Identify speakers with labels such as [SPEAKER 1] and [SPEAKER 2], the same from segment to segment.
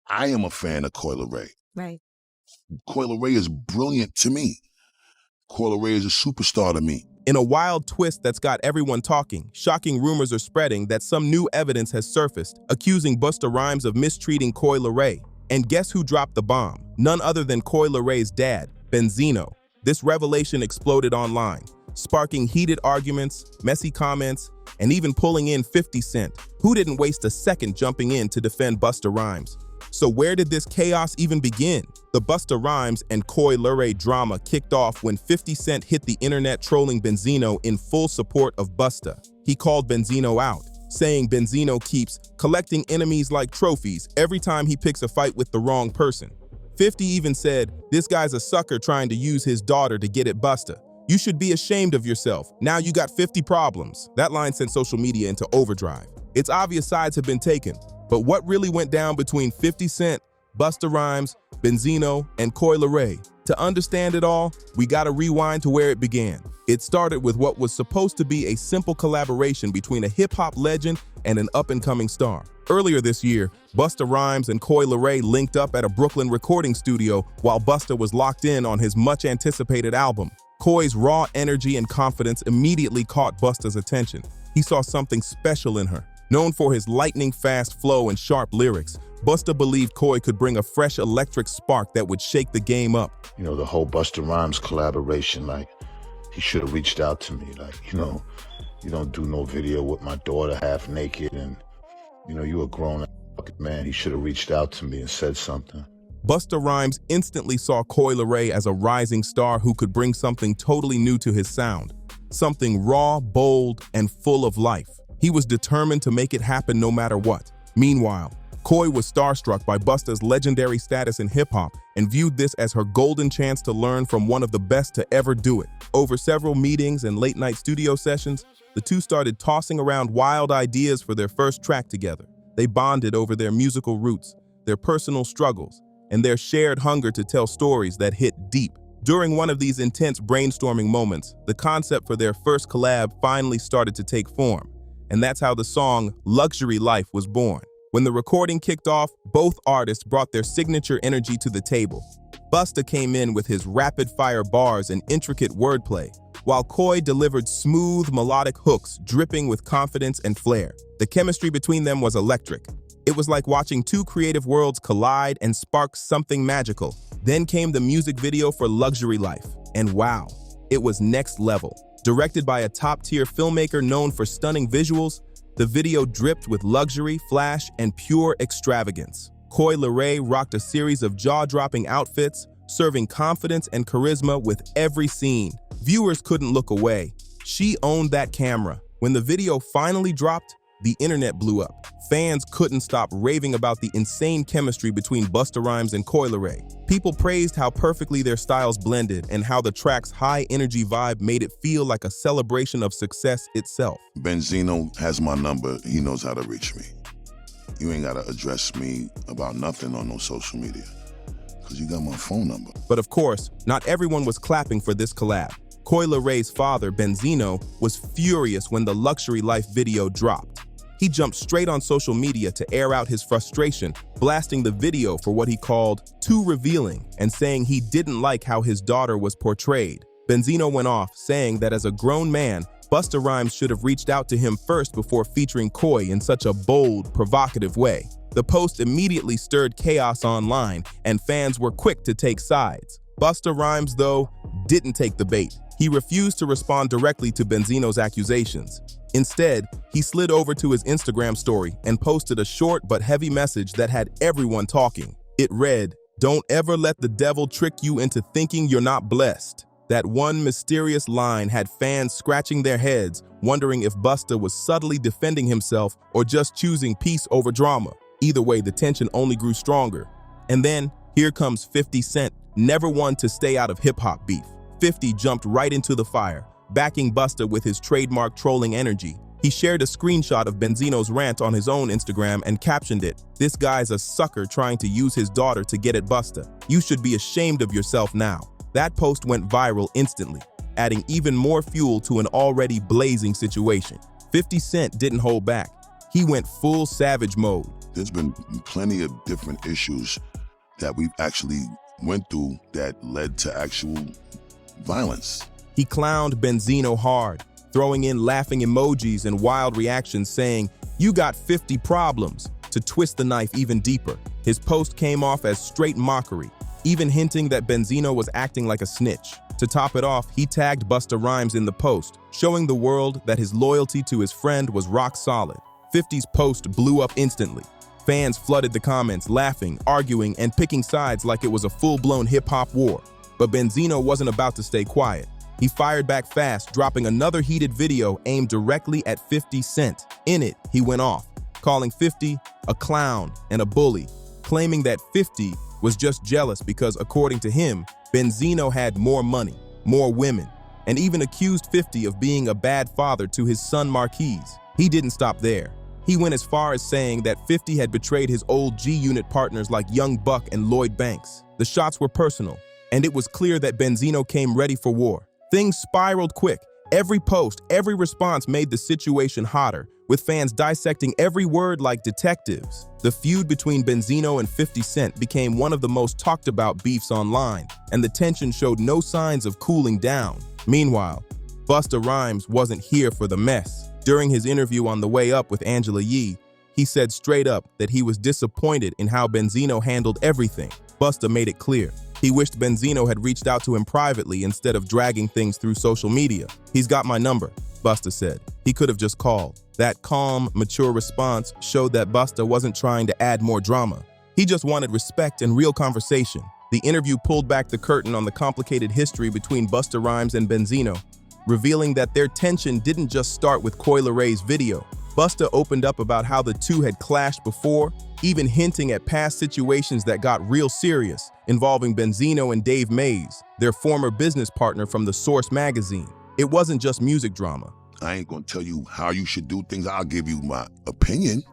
[SPEAKER 1] I am a fan of Coi Leray.
[SPEAKER 2] Right.
[SPEAKER 1] Coi Leray is brilliant to me. Coi Leray is a superstar to me.
[SPEAKER 3] In a wild twist that's got everyone talking, shocking rumors are spreading that some new evidence has surfaced, accusing Busta Rhymes of mistreating Coi Leray. And guess who dropped the bomb? None other than Coi Leray's dad, Benzino. This revelation exploded online, sparking heated arguments, messy comments, and even pulling in 50 Cent, who didn't waste a second jumping in to defend Busta Rhymes. So where did this chaos even begin? The Busta Rhymes and Coi Leray drama kicked off when 50 Cent hit the internet trolling Benzino in full support of Busta. He called Benzino out, saying Benzino keeps collecting enemies like trophies every time he picks a fight with the wrong person. 50 even said, "This guy's a sucker trying to use his daughter to get at Busta. You should be ashamed of yourself. Now you got 50 problems." That line sent social media into overdrive. It's obvious sides have been taken, but what really went down between 50 Cent, Busta Rhymes, Benzino, and Coi Leray? To understand it all, we gotta rewind to where it began. It started with what was supposed to be a simple collaboration between a hip-hop legend and an up-and-coming star. Earlier this year, Busta Rhymes and Coi Leray linked up at a Brooklyn recording studio while Busta was locked in on his much-anticipated album. Coi's raw energy and confidence immediately caught Busta's attention. He saw something special in her. Known for his lightning-fast flow and sharp lyrics, Busta believed Coi could bring a fresh electric spark that would shake the game up.
[SPEAKER 4] You know, the whole Busta Rhymes collaboration, like, he should have reached out to me. Like, you know, you don't do no video with my daughter half naked and, you know, you a grown man. He should have reached out to me and said something.
[SPEAKER 3] Busta Rhymes instantly saw Coi Leray as a rising star who could bring something totally new to his sound. Something raw, bold, and full of life. He was determined to make it happen no matter what. Meanwhile, Coi was starstruck by Busta's legendary status in hip-hop and viewed this as her golden chance to learn from one of the best to ever do it. Over several meetings and late-night studio sessions, the two started tossing around wild ideas for their first track together. They bonded over their musical roots, their personal struggles, and their shared hunger to tell stories that hit deep. During one of these intense brainstorming moments, the concept for their first collab finally started to take form, and that's how the song Luxury Life was born. When the recording kicked off, both artists brought their signature energy to the table. Busta came in with his rapid-fire bars and intricate wordplay, while Coi delivered smooth, melodic hooks dripping with confidence and flair. The chemistry between them was electric. It was like watching two creative worlds collide and spark something magical. Then came the music video for Luxury Life, and wow, it was next level. Directed by a top-tier filmmaker known for stunning visuals, the video dripped with luxury, flash, and pure extravagance. Coi Leray rocked a series of jaw-dropping outfits, serving confidence and charisma with every scene. Viewers couldn't look away. She owned that camera. When the video finally dropped, the internet blew up. Fans couldn't stop raving about the insane chemistry between Busta Rhymes and Coi Leray. People praised how perfectly their styles blended and how the track's high-energy vibe made it feel like a celebration of success itself.
[SPEAKER 1] Benzino has my number. He knows how to reach me. You ain't gotta address me about nothing on no social media, because you got my phone number.
[SPEAKER 3] But of course, not everyone was clapping for this collab. Coi Leray's father, Benzino, was furious when the Luxury Life video dropped. He jumped straight on social media to air out his frustration, blasting the video for what he called too revealing and saying he didn't like how his daughter was portrayed. Benzino went off, saying that as a grown man, Busta Rhymes should have reached out to him first before featuring Coi in such a bold, provocative way. The post immediately stirred chaos online, and fans were quick to take sides. Busta Rhymes, though, didn't take the bait. He refused to respond directly to Benzino's accusations. Instead, he slid over to his Instagram story and posted a short but heavy message that had everyone talking. It read, "Don't ever let the devil trick you into thinking you're not blessed." That one mysterious line had fans scratching their heads, wondering if Busta was subtly defending himself or just choosing peace over drama. Either way, the tension only grew stronger. And then, here comes 50 Cent, never one to stay out of hip-hop beef. 50 jumped right into the fire, backing Busta with his trademark trolling energy. He shared a screenshot of Benzino's rant on his own Instagram and captioned it, "This guy's a sucker trying to use his daughter to get at Busta. You should be ashamed of yourself now." That post went viral instantly, adding even more fuel to an already blazing situation. 50 Cent didn't hold back. He went full savage mode.
[SPEAKER 1] There's been plenty of different issues that we've actually went through that led to actual violence.
[SPEAKER 3] He clowned Benzino hard, throwing in laughing emojis and wild reactions saying, "You got 50 problems," to twist the knife even deeper. His post came off as straight mockery, even hinting that Benzino was acting like a snitch. To top it off, he tagged Busta Rhymes in the post, showing the world that his loyalty to his friend was rock solid. 50's post blew up instantly. Fans flooded the comments, laughing, arguing, and picking sides like it was a full-blown hip-hop war. But Benzino wasn't about to stay quiet. He fired back fast, dropping another heated video aimed directly at 50 Cent. In it, he went off, calling 50 a clown and a bully, claiming that 50 was just jealous because, according to him, Benzino had more money, more women, and even accused 50 of being a bad father to his son Marquise. He didn't stop there. He went as far as saying that 50 had betrayed his old G-Unit partners like Young Buck and Lloyd Banks. The shots were personal, and it was clear that Benzino came ready for war. Things spiraled quick. Every post, every response made the situation hotter, with fans dissecting every word like detectives. The feud between Benzino and 50 Cent became one of the most talked about beefs online, and the tension showed no signs of cooling down. Meanwhile, Busta Rhymes wasn't here for the mess. During his interview on The Way Up with Angela Yee, he said straight up that he was disappointed in how Benzino handled everything. Busta made it clear. He wished Benzino had reached out to him privately instead of dragging things through social media. "He's got my number," Busta said. "He could have just called." That calm, mature response showed that Busta wasn't trying to add more drama. He just wanted respect and real conversation. The interview pulled back the curtain on the complicated history between Busta Rhymes and Benzino, revealing that their tension didn't just start with Coi Leray's video. Busta opened up about how the two had clashed before, even hinting at past situations that got real serious, involving Benzino and Dave Mays, their former business partner from the Source magazine. It wasn't just music drama.
[SPEAKER 1] I ain't gonna tell you how you should do things. I'll give you my opinion,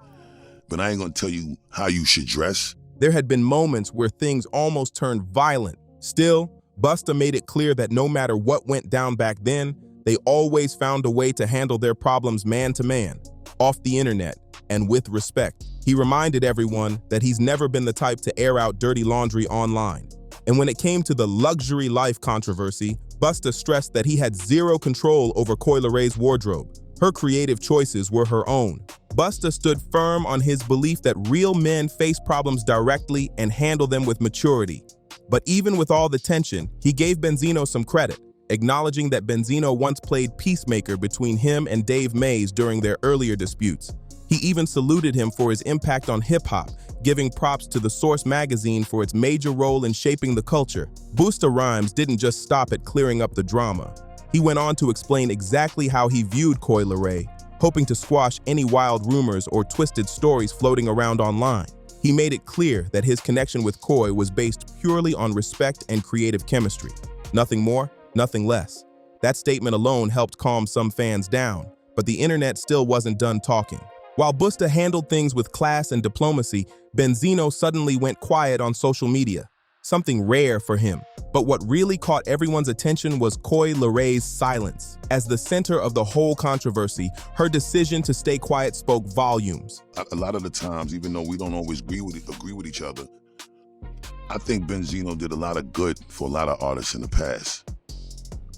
[SPEAKER 1] but I ain't gonna tell you how you should dress.
[SPEAKER 3] There had been moments where things almost turned violent. Still, Busta made it clear that no matter what went down back then, they always found a way to handle their problems man to man, off the internet, and with respect. He reminded everyone that he's never been the type to air out dirty laundry online. And when it came to the luxury life controversy, Busta stressed that he had zero control over Coi Leray's wardrobe. Her creative choices were her own. Busta stood firm on his belief that real men face problems directly and handle them with maturity. But even with all the tension, he gave Benzino some credit, acknowledging that Benzino once played peacemaker between him and Dave Mays during their earlier disputes. He even saluted him for his impact on hip-hop, giving props to the Source magazine for its major role in shaping the culture. Busta Rhymes didn't just stop at clearing up the drama. He went on to explain exactly how he viewed Coi Leray, hoping to squash any wild rumors or twisted stories floating around online. He made it clear that his connection with Coi was based purely on respect and creative chemistry. Nothing more, nothing less. That statement alone helped calm some fans down, but the internet still wasn't done talking. While Busta handled things with class and diplomacy, Benzino suddenly went quiet on social media, something rare for him. But what really caught everyone's attention was Coi Leray's silence. As the center of the whole controversy, her decision to stay quiet spoke volumes.
[SPEAKER 1] A lot of the times, even though we don't always agree with each other, I think Benzino did a lot of good for a lot of artists in the past.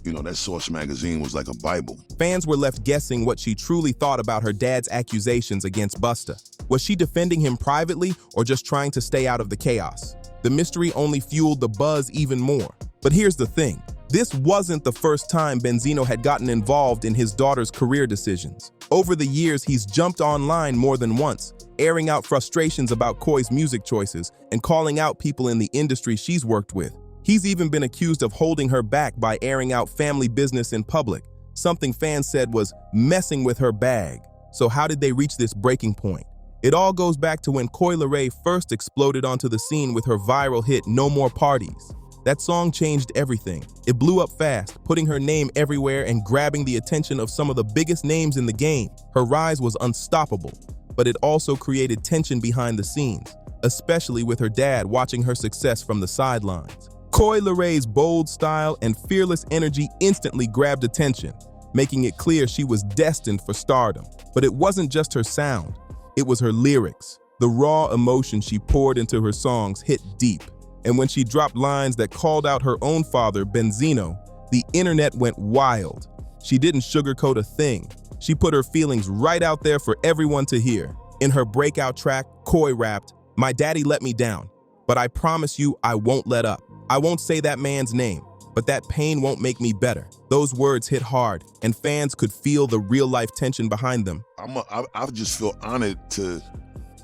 [SPEAKER 1] You know, that Source magazine was like a Bible.
[SPEAKER 3] Fans were left guessing what she truly thought about her dad's accusations against Busta. Was she defending him privately or just trying to stay out of the chaos? The mystery only fueled the buzz even more. But here's the thing. This wasn't the first time Benzino had gotten involved in his daughter's career decisions. Over the years, he's jumped online more than once, airing out frustrations about Coi's music choices and calling out people in the industry she's worked with. He's even been accused of holding her back by airing out family business in public, something fans said was messing with her bag. So how did they reach this breaking point? It all goes back to when Coi Leray first exploded onto the scene with her viral hit No More Parties. That song changed everything. It blew up fast, putting her name everywhere and grabbing the attention of some of the biggest names in the game. Her rise was unstoppable, but it also created tension behind the scenes, especially with her dad watching her success from the sidelines. Coi Leray's bold style and fearless energy instantly grabbed attention, making it clear she was destined for stardom. But it wasn't just her sound, it was her lyrics. The raw emotion she poured into her songs hit deep, and when she dropped lines that called out her own father, Benzino, the internet went wild. She didn't sugarcoat a thing. She put her feelings right out there for everyone to hear. In her breakout track, Coi rapped, "My daddy let me down, but I promise you I won't let up. I won't say that man's name, but that pain won't make me better." Those words hit hard, and fans could feel the real-life tension behind them.
[SPEAKER 1] I just feel honored to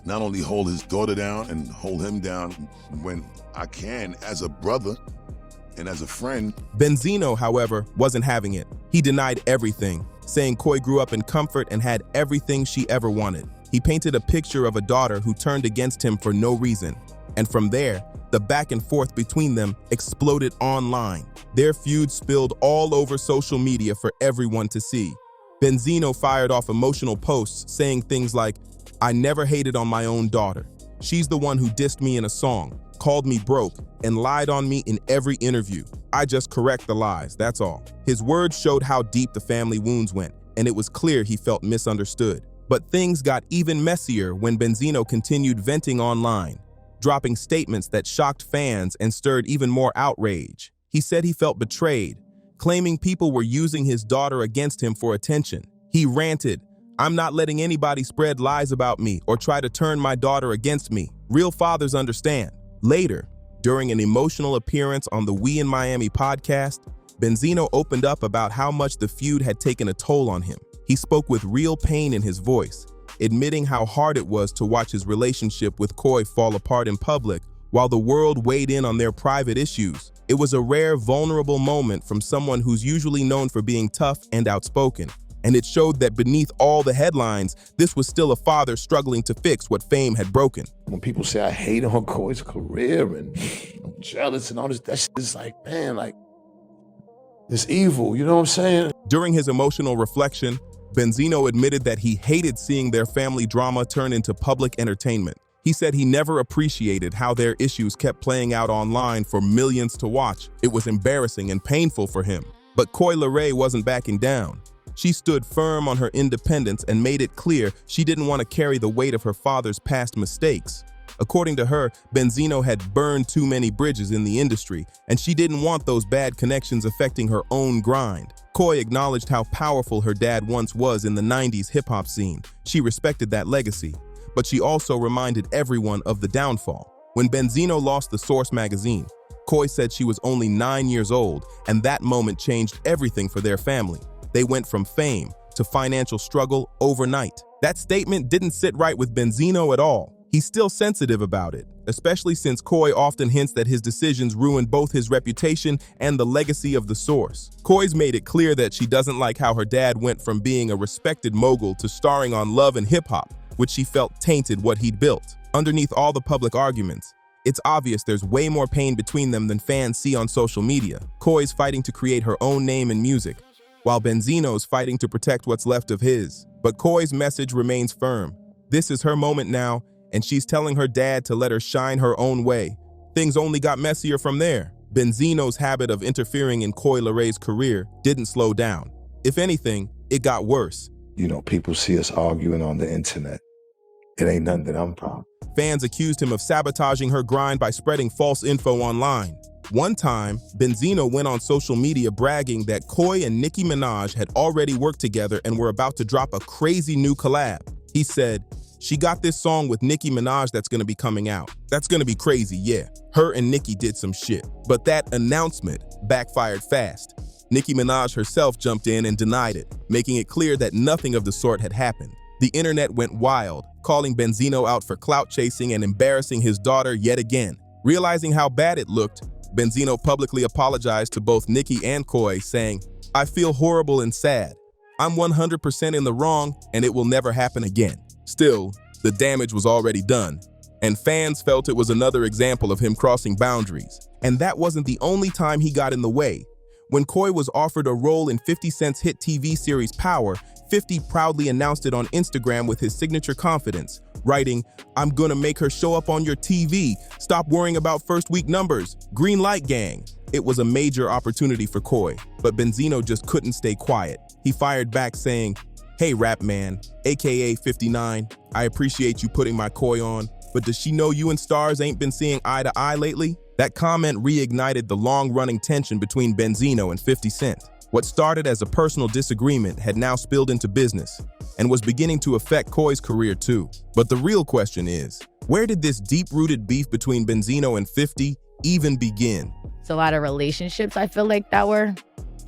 [SPEAKER 1] not only hold his daughter down and hold him down when I can as a brother and as a friend.
[SPEAKER 3] Benzino, however, wasn't having it. He denied everything, saying Coi grew up in comfort and had everything she ever wanted. He painted a picture of a daughter who turned against him for no reason. And from there, the back and forth between them exploded online. Their feud spilled all over social media for everyone to see. Benzino fired off emotional posts saying things like, "I never hated on my own daughter. She's the one who dissed me in a song, called me broke, and lied on me in every interview. I just correct the lies, that's all." His words showed how deep the family wounds went, and it was clear he felt misunderstood. But things got even messier when Benzino continued venting online, dropping statements that shocked fans and stirred even more outrage. He said he felt betrayed, claiming people were using his daughter against him for attention. He ranted, "I'm not letting anybody spread lies about me or try to turn my daughter against me. Real fathers understand." Later, during an emotional appearance on the We in Miami podcast, Benzino opened up about how much the feud had taken a toll on him. He spoke with real pain in his voice, admitting how hard it was to watch his relationship with Coi fall apart in public while the world weighed in on their private issues. It was a rare, vulnerable moment from someone who's usually known for being tough and outspoken. And it showed that beneath all the headlines, this was still a father struggling to fix what fame had broken.
[SPEAKER 2] When people say I hate on Coi's career and I'm jealous and all this, that shit is like, man, like, it's evil, you know what I'm saying?
[SPEAKER 3] During his emotional reflection, Benzino admitted that he hated seeing their family drama turn into public entertainment. He said he never appreciated how their issues kept playing out online for millions to watch. It was embarrassing and painful for him. But Coi Leray wasn't backing down. She stood firm on her independence and made it clear she didn't want to carry the weight of her father's past mistakes. According to her, Benzino had burned too many bridges in the industry, and she didn't want those bad connections affecting her own grind. Coi acknowledged how powerful her dad once was in the 90s hip-hop scene. She respected that legacy, but she also reminded everyone of the downfall. When Benzino lost the Source magazine, Coi said she was only 9 years old, and that moment changed everything for their family. They went from fame to financial struggle overnight. That statement didn't sit right with Benzino at all. He's still sensitive about it, especially since Coi often hints that his decisions ruined both his reputation and the legacy of the Source. Coi's made it clear that she doesn't like how her dad went from being a respected mogul to starring on Love and Hip Hop, which she felt tainted what he'd built. Underneath all the public arguments, it's obvious there's way more pain between them than fans see on social media. Coi's fighting to create her own name in music, while Benzino's fighting to protect what's left of his. But Coi's message remains firm. This is her moment now, and she's telling her dad to let her shine her own way. Things only got messier from there. Benzino's habit of interfering in Coi Leray's career didn't slow down. If anything, it got worse.
[SPEAKER 2] You know, people see us arguing on the internet. It ain't nothing that I'm proud of.
[SPEAKER 3] Fans accused him of sabotaging her grind by spreading false info online. One time, Benzino went on social media bragging that Coi and Nicki Minaj had already worked together and were about to drop a crazy new collab. He said, "She got this song with Nicki Minaj that's gonna be coming out. That's gonna be crazy, yeah. Her and Nicki did some shit." But that announcement backfired fast. Nicki Minaj herself jumped in and denied it, making it clear that nothing of the sort had happened. The internet went wild, calling Benzino out for clout chasing and embarrassing his daughter yet again. Realizing how bad it looked, Benzino publicly apologized to both Nicki and Coi, saying, "I feel horrible and sad. I'm 100% in the wrong, and it will never happen again." Still, the damage was already done, and fans felt it was another example of him crossing boundaries. And that wasn't the only time he got in the way. When Coi was offered a role in 50 Cent's hit TV series Power, 50 proudly announced it on Instagram with his signature confidence, writing, "I'm gonna make her show up on your TV. Stop worrying about first week numbers. Green light gang." It was a major opportunity for Coi, but Benzino just couldn't stay quiet. He fired back saying, "Hey rap man, aka 59, I appreciate you putting my Coi on, but does she know you and Stars ain't been seeing eye to eye lately?" That comment reignited the long-running tension between Benzino and 50 Cent. What started as a personal disagreement had now spilled into business and was beginning to affect Coi's career too. But the real question is, where did this deep-rooted beef between Benzino and 50 even begin?
[SPEAKER 5] It's a lot of relationships I feel like that were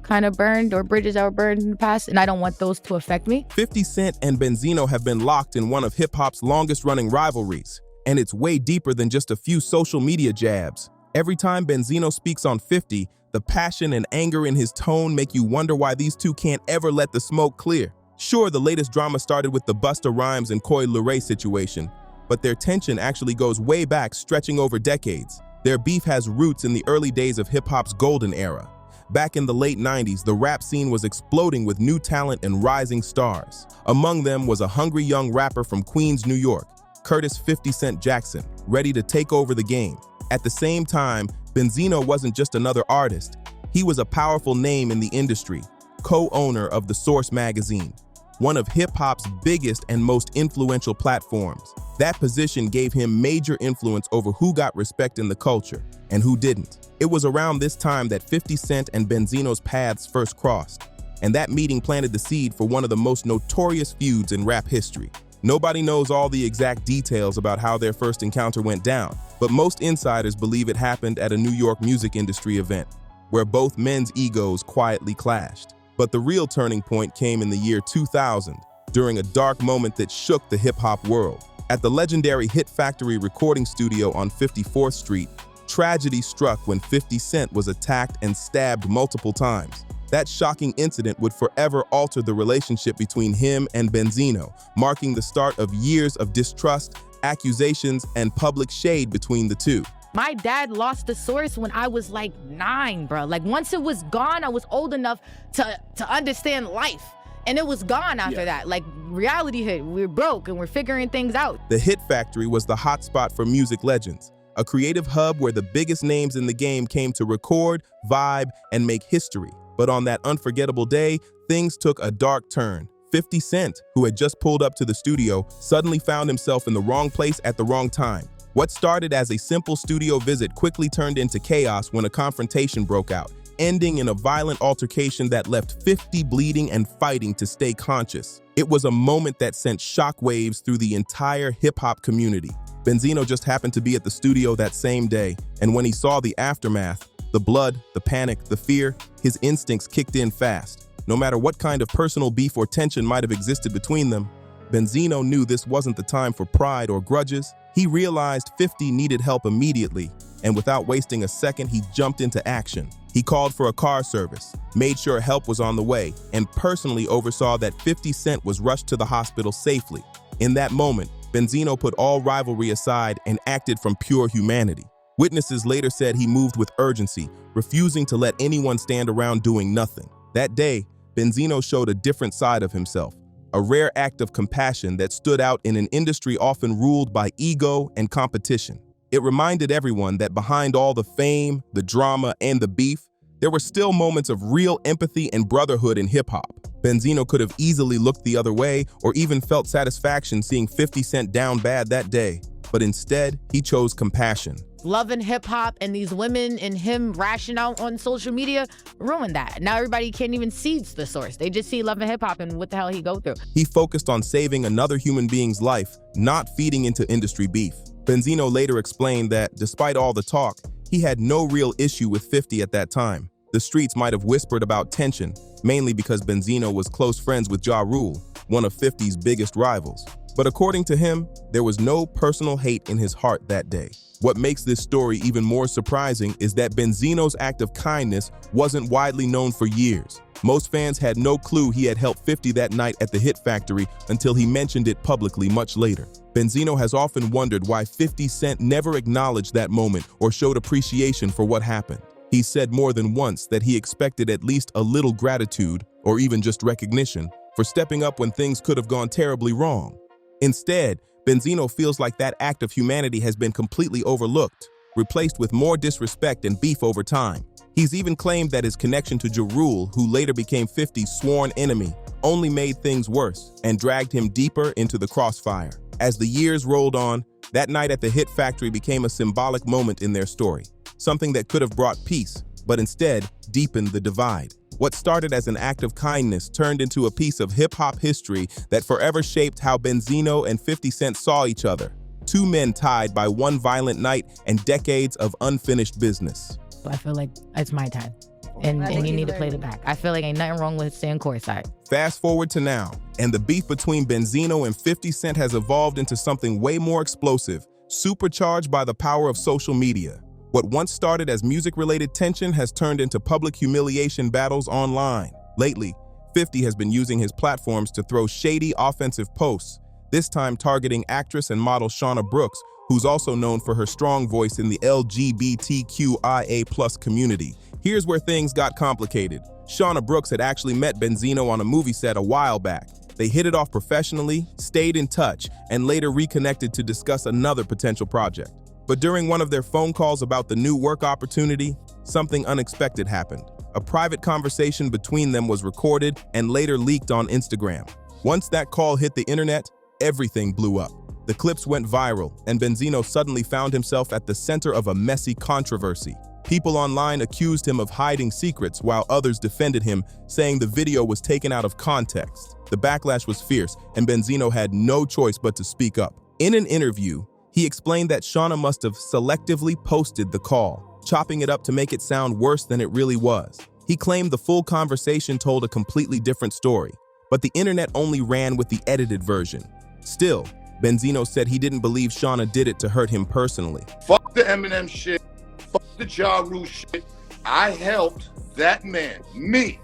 [SPEAKER 5] kind of burned, or bridges that were burned in the past, and I don't want those to affect me.
[SPEAKER 3] 50 Cent and Benzino have been locked in one of hip-hop's longest-running rivalries, and it's way deeper than just a few social media jabs. Every time Benzino speaks on 50, the passion and anger in his tone make you wonder why these two can't ever let the smoke clear. Sure, the latest drama started with the Busta Rhymes and Coi Leray situation, but their tension actually goes way back, stretching over decades. Their beef has roots in the early days of hip-hop's golden era. Back in the late 90s, the rap scene was exploding with new talent and rising stars. Among them was a hungry young rapper from Queens, New York, Curtis 50 Cent Jackson, ready to take over the game. At the same time, Benzino wasn't just another artist. He was a powerful name in the industry, co-owner of The Source magazine, one of hip-hop's biggest and most influential platforms. That position gave him major influence over who got respect in the culture and who didn't. It was around this time that 50 Cent and Benzino's paths first crossed, and that meeting planted the seed for one of the most notorious feuds in rap history. Nobody knows all the exact details about how their first encounter went down, but most insiders believe it happened at a New York music industry event, where both men's egos quietly clashed. But the real turning point came in the year 2000, during a dark moment that shook the hip-hop world. At the legendary Hit Factory recording studio on 54th Street, tragedy struck when 50 Cent was attacked and stabbed multiple times. That shocking incident would forever alter the relationship between him and Benzino, marking the start of years of distrust, accusations, and public shade between the two.
[SPEAKER 5] My dad lost The Source when I was like 9, bro. Like once it was gone, I was old enough to understand life. And it was gone after that. Like reality hit, we're broke and we're figuring things out.
[SPEAKER 3] The Hit Factory was the hotspot for music legends, a creative hub where the biggest names in the game came to record, vibe, and make history. But on that unforgettable day, things took a dark turn. 50 Cent, who had just pulled up to the studio, suddenly found himself in the wrong place at the wrong time. What started as a simple studio visit quickly turned into chaos when a confrontation broke out, ending in a violent altercation that left 50 bleeding and fighting to stay conscious. It was a moment that sent shockwaves through the entire hip-hop community. Benzino just happened to be at the studio that same day, and when he saw the aftermath, the blood, the panic, the fear, his instincts kicked in fast. No matter what kind of personal beef or tension might have existed between them, Benzino knew this wasn't the time for pride or grudges. He realized 50 needed help immediately, and without wasting a second, he jumped into action. He called for a car service, made sure help was on the way, and personally oversaw that 50 Cent was rushed to the hospital safely. In that moment, Benzino put all rivalry aside and acted from pure humanity. Witnesses later said he moved with urgency, refusing to let anyone stand around doing nothing. That day, Benzino showed a different side of himself, a rare act of compassion that stood out in an industry often ruled by ego and competition. It reminded everyone that behind all the fame, the drama, and the beef, there were still moments of real empathy and brotherhood in hip-hop. Benzino could have easily looked the other way or even felt satisfaction seeing 50 Cent down bad that day, but instead, he chose compassion.
[SPEAKER 5] Loving hip-hop and these women and him rashing out on social media ruined that. Now everybody can't even see The Source. They just see Love and Hip-Hop and what the hell he go through.
[SPEAKER 3] He focused on saving another human being's life, not feeding into industry beef. Benzino later explained that, despite all the talk, he had no real issue with 50 at that time. The streets might have whispered about tension, mainly because Benzino was close friends with Ja Rule, one of 50's biggest rivals. But according to him, there was no personal hate in his heart that day. What makes this story even more surprising is that Benzino's act of kindness wasn't widely known for years. Most fans had no clue he had helped 50 that night at the Hit Factory until he mentioned it publicly much later. Benzino has often wondered why 50 Cent never acknowledged that moment or showed appreciation for what happened. He said more than once that he expected at least a little gratitude, or even just recognition, for stepping up when things could have gone terribly wrong. Instead, Benzino feels like that act of humanity has been completely overlooked, replaced with more disrespect and beef over time. He's even claimed that his connection to Ja Rule, who later became 50's sworn enemy, only made things worse and dragged him deeper into the crossfire. As the years rolled on, that night at the Hit Factory became a symbolic moment in their story, something that could have brought peace, but instead deepened the divide. What started as an act of kindness turned into a piece of hip-hop history that forever shaped how Benzino and 50 Cent saw each other. Two men tied by one violent night and decades of unfinished business.
[SPEAKER 5] I feel like it's my time. And you need to play the back. I feel like ain't nothing wrong with staying courtside.
[SPEAKER 3] Fast forward to now, and the beef between Benzino and 50 Cent has evolved into something way more explosive, supercharged by the power of social media. What once started as music-related tension has turned into public humiliation battles online. Lately, 50 has been using his platforms to throw shady offensive posts, this time targeting actress and model Shauna Brooks, who's also known for her strong voice in the LGBTQIA+ community. Here's where things got complicated. Shauna Brooks had actually met Benzino on a movie set a while back. They hit it off professionally, stayed in touch, and later reconnected to discuss another potential project. But during one of their phone calls about the new work opportunity, something unexpected happened. A private conversation between them was recorded and later leaked on Instagram. Once that call hit the internet, everything blew up. The clips went viral, and Benzino suddenly found himself at the center of a messy controversy. People online accused him of hiding secrets, while others defended him, saying the video was taken out of context. The backlash was fierce, and Benzino had no choice but to speak up. In an interview, he explained that Shauna must have selectively posted the call, chopping it up to make it sound worse than it really was. He claimed the full conversation told a completely different story, but the internet only ran with the edited version. Still, Benzino said he didn't believe Shauna did it to hurt him personally.
[SPEAKER 6] Fuck the Eminem shit. Fuck the Ja Rule shit. I helped that man, me,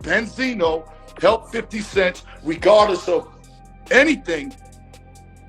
[SPEAKER 6] Benzino, help 50 Cent regardless of anything.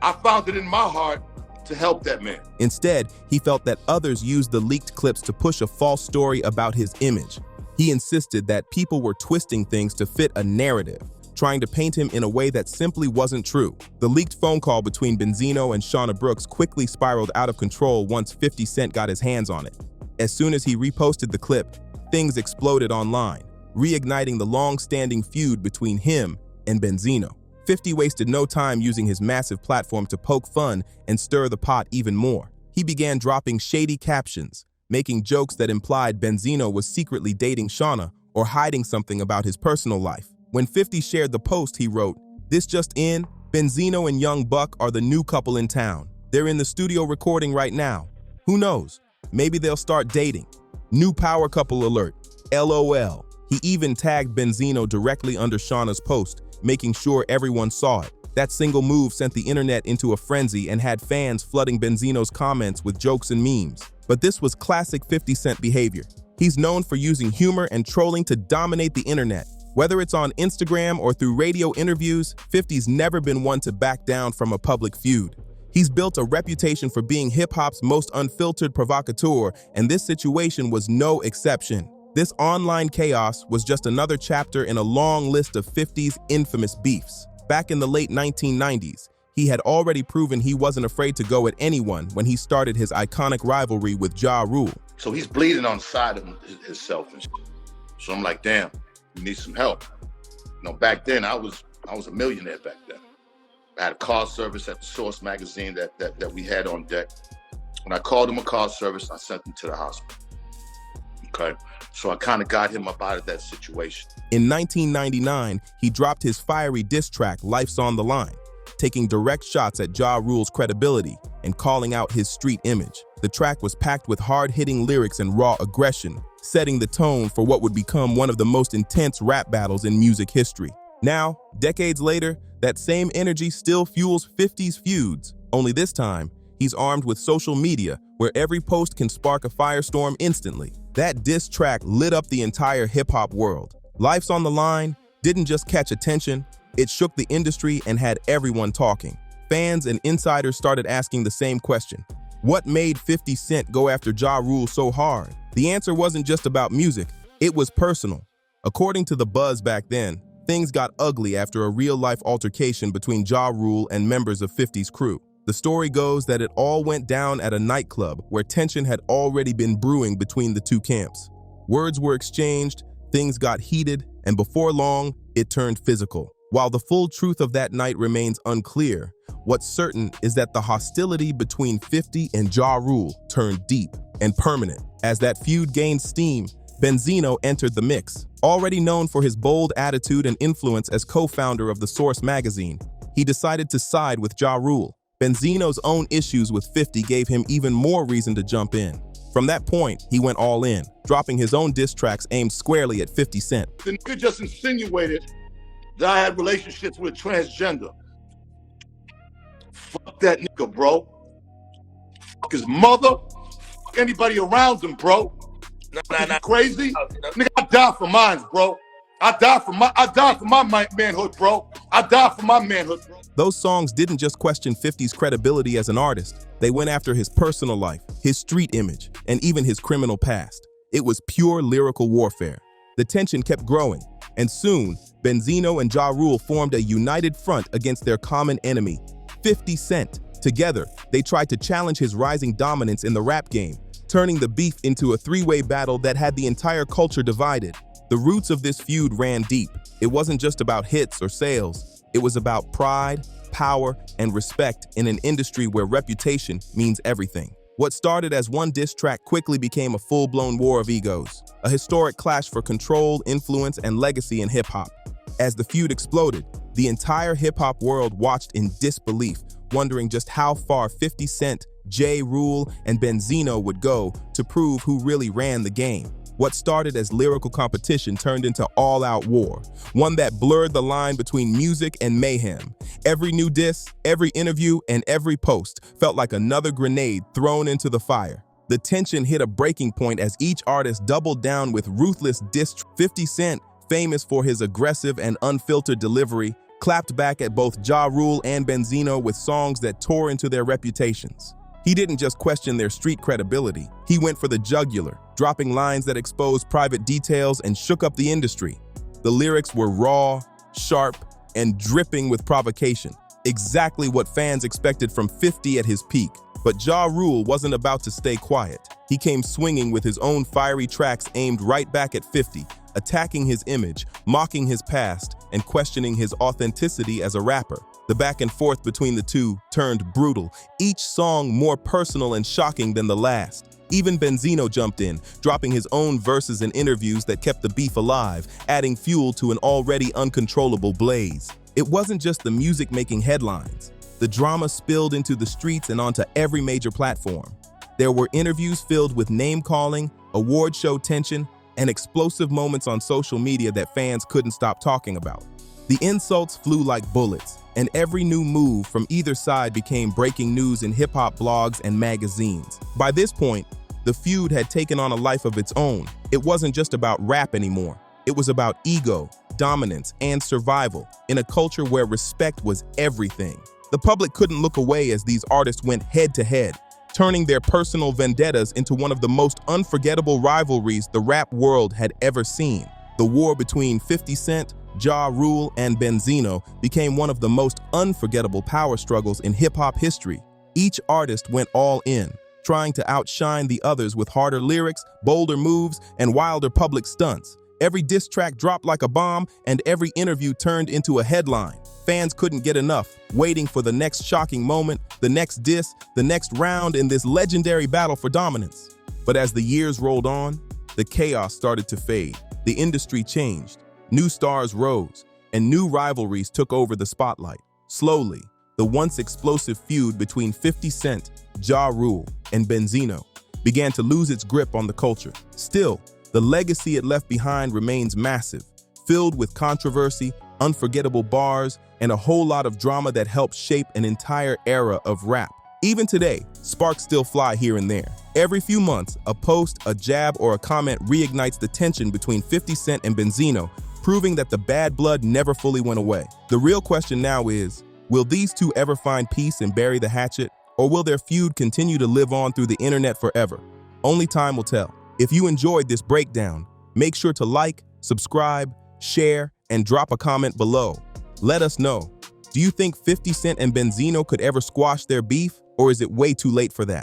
[SPEAKER 6] I found it in my heart to help that man.
[SPEAKER 3] Instead, he felt that others used the leaked clips to push a false story about his image. He insisted that people were twisting things to fit a narrative, trying to paint him in a way that simply wasn't true. The leaked phone call between Benzino and Shauna Brooks quickly spiraled out of control once 50 Cent got his hands on it. As soon as he reposted the clip, things exploded online, reigniting the long-standing feud between him and Benzino. 50 wasted no time using his massive platform to poke fun and stir the pot even more. He began dropping shady captions, making jokes that implied Benzino was secretly dating Shauna or hiding something about his personal life. When 50 shared the post, he wrote, "This just in, Benzino and Young Buck are the new couple in town. They're in the studio recording right now. Who knows? Maybe they'll start dating. New power couple alert. LOL." He even tagged Benzino directly under Shauna's post, making sure everyone saw it. That single move sent the internet into a frenzy and had fans flooding Benzino's comments with jokes and memes. But this was classic 50 Cent behavior. He's known for using humor and trolling to dominate the internet. Whether it's on Instagram or through radio interviews, 50's never been one to back down from a public feud. He's built a reputation for being hip-hop's most unfiltered provocateur, and this situation was no exception. This online chaos was just another chapter in a long list of 50's infamous beefs. Back in the late 1990s, he had already proven he wasn't afraid to go at anyone when he started his iconic rivalry with Ja Rule.
[SPEAKER 6] So he's bleeding on the side of himself and shit. So I'm like, damn, you need some help. You know, back then I was a millionaire back then. I had a car service at the Source magazine that we had on deck. When I called him a car service, I sent him to the hospital. Okay, so I kind of got him up out of that situation.
[SPEAKER 3] In 1999, he dropped his fiery diss track, Life's on the Line, taking direct shots at Ja Rule's credibility and calling out his street image. The track was packed with hard-hitting lyrics and raw aggression, setting the tone for what would become one of the most intense rap battles in music history. Now, decades later, that same energy still fuels 50's feuds, only this time, he's armed with social media, where every post can spark a firestorm instantly. That diss track lit up the entire hip-hop world. Life's on the Line didn't just catch attention, it shook the industry and had everyone talking. Fans and insiders started asking the same question. What made 50 Cent go after Ja Rule so hard? The answer wasn't just about music, it was personal. According to The Buzz back then, things got ugly after a real-life altercation between Ja Rule and members of 50's crew. The story goes that it all went down at a nightclub where tension had already been brewing between the two camps. Words were exchanged, things got heated, and before long, it turned physical. While the full truth of that night remains unclear, what's certain is that the hostility between 50 and Ja Rule turned deep and permanent. As that feud gained steam, Benzino entered the mix. Already known for his bold attitude and influence as co-founder of the Source magazine, he decided to side with Ja Rule. Benzino's own issues with 50 gave him even more reason to jump in. From that point, he went all in, dropping his own diss tracks aimed squarely at 50 Cent.
[SPEAKER 6] The nigga just insinuated that I had relationships with transgender. Fuck that nigga, bro. Fuck his mother. Fuck anybody around him, bro. Is you crazy? Nigga, I die for mine, bro. I die for my manhood, bro. I die for my manhood, bro.
[SPEAKER 3] Those songs didn't just question 50's credibility as an artist. They went after his personal life, his street image, and even his criminal past. It was pure lyrical warfare. The tension kept growing, and soon, Benzino and Ja Rule formed a united front against their common enemy, 50 Cent. Together, they tried to challenge his rising dominance in the rap game, turning the beef into a three-way battle that had the entire culture divided. The roots of this feud ran deep. It wasn't just about hits or sales. It was about pride, power, and respect in an industry where reputation means everything. What started as one diss track quickly became a full-blown war of egos, a historic clash for control, influence, and legacy in hip-hop. As the feud exploded, the entire hip-hop world watched in disbelief, wondering just how far 50 Cent, Ja Rule, and Benzino would go to prove who really ran the game. What started as lyrical competition turned into all-out war, one that blurred the line between music and mayhem. Every new diss, every interview, and every post felt like another grenade thrown into the fire. The tension hit a breaking point as each artist doubled down with ruthless diss. 50 Cent, famous for his aggressive and unfiltered delivery, clapped back at both Ja Rule and Benzino with songs that tore into their reputations. He didn't just question their street credibility, he went for the jugular, dropping lines that exposed private details and shook up the industry. The lyrics were raw, sharp, and dripping with provocation, exactly what fans expected from 50 at his peak. But Ja Rule wasn't about to stay quiet. He came swinging with his own fiery tracks aimed right back at 50, attacking his image, mocking his past, and questioning his authenticity as a rapper. The back and forth between the two turned brutal, each song more personal and shocking than the last. Even Benzino jumped in, dropping his own verses and interviews that kept the beef alive, adding fuel to an already uncontrollable blaze. It wasn't just the music making headlines. The drama spilled into the streets and onto every major platform. There were interviews filled with name-calling, award show tension, and explosive moments on social media that fans couldn't stop talking about. The insults flew like bullets, and every new move from either side became breaking news in hip-hop blogs and magazines. By this point, the feud had taken on a life of its own. It wasn't just about rap anymore. It was about ego, dominance, and survival in a culture where respect was everything. The public couldn't look away as these artists went head-to-head, turning their personal vendettas into one of the most unforgettable rivalries the rap world had ever seen. The war between 50 Cent, Ja Rule, and Benzino became one of the most unforgettable power struggles in hip-hop history. Each artist went all in, trying to outshine the others with harder lyrics, bolder moves, and wilder public stunts. Every diss track dropped like a bomb, and every interview turned into a headline. Fans couldn't get enough, waiting for the next shocking moment, the next diss, the next round in this legendary battle for dominance. But as the years rolled on, the chaos started to fade. The industry changed. New stars rose, and new rivalries took over the spotlight. Slowly, the once explosive feud between 50 Cent, Ja Rule, and Benzino began to lose its grip on the culture. Still, the legacy it left behind remains massive, filled with controversy, unforgettable bars, and a whole lot of drama that helped shape an entire era of rap. Even today, sparks still fly here and there. Every few months, a post, a jab, or a comment reignites the tension between 50 Cent and Benzino, proving that the bad blood never fully went away. The real question now is, will these two ever find peace and bury the hatchet, or will their feud continue to live on through the internet forever? Only time will tell. If you enjoyed this breakdown, make sure to like, subscribe, share, and drop a comment below. Let us know. Do you think 50 Cent and Benzino could ever squash their beef, or is it way too late for that?